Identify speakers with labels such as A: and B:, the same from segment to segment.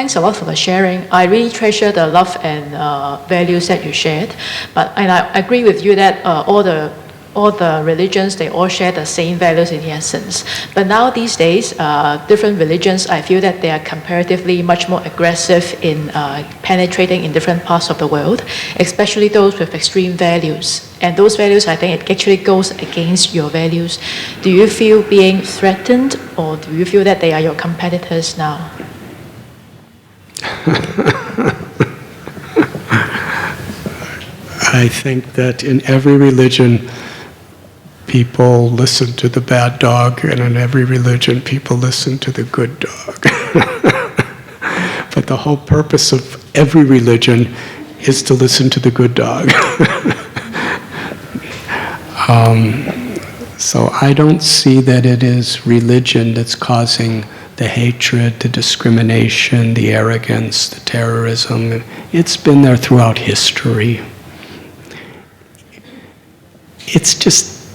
A: thanks a lot for the sharing. I really treasure the love and values that you shared. And I agree with you that all the religions, they all share the same values in the essence. But now these days, different religions, I feel that they are comparatively much more aggressive in penetrating in different parts of the world, especially those with extreme values. And those values, I think it actually goes against your values. Do you feel being threatened, or do you feel that they are your competitors now?
B: I think that in every religion, people listen to the bad dog, and in every religion, people listen to the good dog. But the whole purpose of every religion is to listen to the good dog. So I don't see that it is religion that's causing the hatred, the discrimination, the arrogance, the terrorism. It's been there throughout history. It's just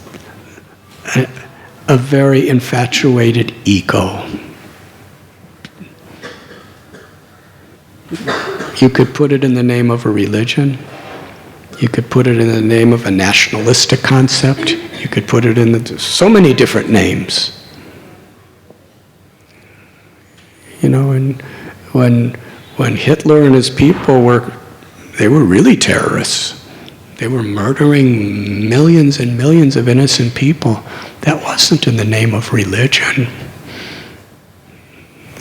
B: a very infatuated ego. You could put it in the name of a religion. You could put it in the name of a nationalistic concept. You could put it in so many different names. You know, and when Hitler and his people were really terrorists. They were murdering millions and millions of innocent people. That wasn't in the name of religion.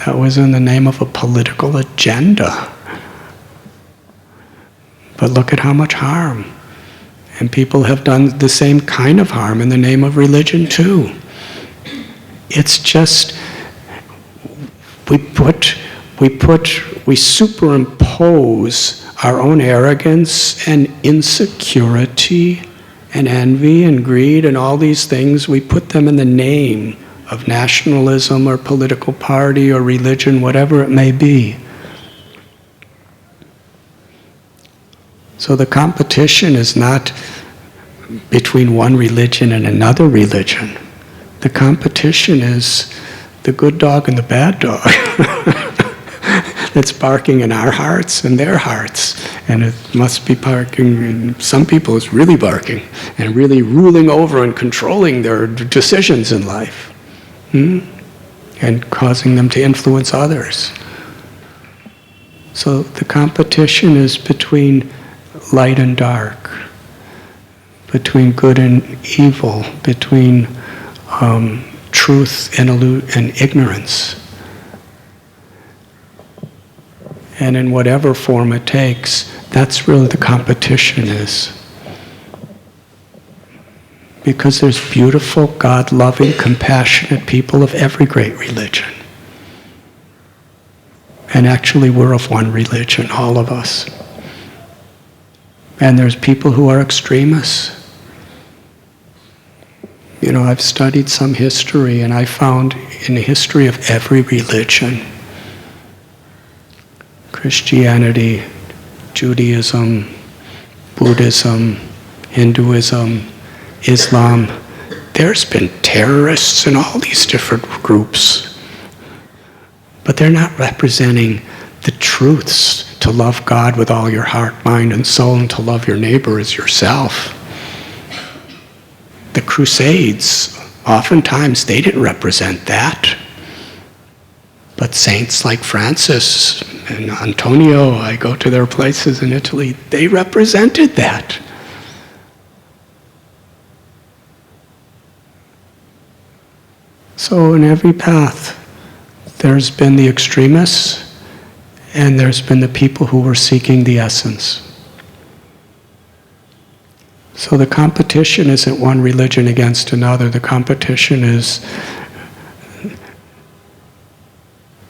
B: That was in the name of a political agenda. But look at how much harm. And people have done the same kind of harm in the name of religion too. It's just, we superimpose our own arrogance and insecurity and envy and greed and all these things, we put them in the name of nationalism or political party or religion, whatever it may be. So the competition is not between one religion and another religion. The competition is the good dog and the bad dog. It's barking in our hearts and their hearts. And it must be barking in some people, it's really barking and really ruling over and controlling their decisions in life. And causing them to influence others. So the competition is between light and dark, between good and evil, between truth and ignorance. And in whatever form it takes, that's really the competition is. Because there's beautiful, God-loving, compassionate people of every great religion. And actually we're of one religion, all of us. And there's people who are extremists. You know, I've studied some history, and I found in the history of every religion, Christianity, Judaism, Buddhism, Hinduism, Islam, there's been terrorists in all these different groups. But they're not representing the truths to love God with all your heart, mind, and soul, and to love your neighbor as yourself. The Crusades, oftentimes they didn't represent that. But saints like Francis and Antonio, I go to their places in Italy, they represented that. So in every path, there's been the extremists, and there's been the people who were seeking the essence. So the competition isn't one religion against another. The competition is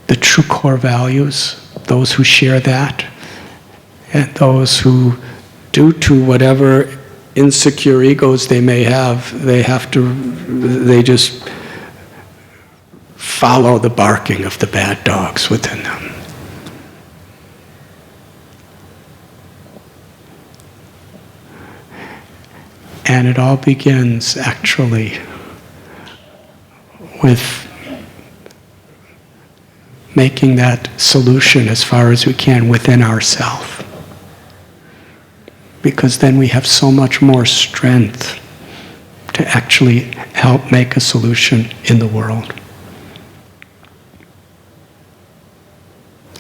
B: the true core values, those who share that, and those who, due to whatever insecure egos they may have, they just follow the barking of the bad dogs within them. And it all begins, actually, with making that solution as far as we can within ourselves. Because then we have so much more strength to actually help make a solution in the world.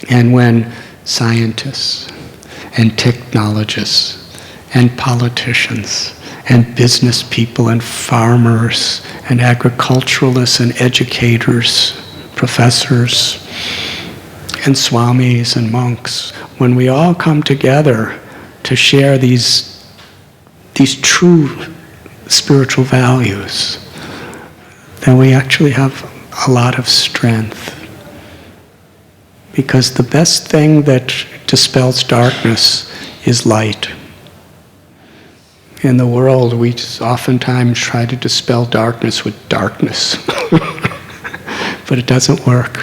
B: And when scientists and technologists and politicians and business people and farmers and agriculturalists and educators, professors and swamis and monks, when we all come together to share these true spiritual values, then we actually have a lot of strength. Because the best thing that dispels darkness is light. In the world, we just oftentimes try to dispel darkness with darkness. But it doesn't work.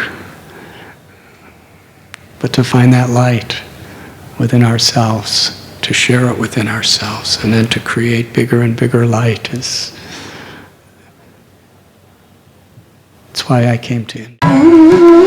B: But to find that light within ourselves, to share it within ourselves, and then to create bigger and bigger light that's why I came to India.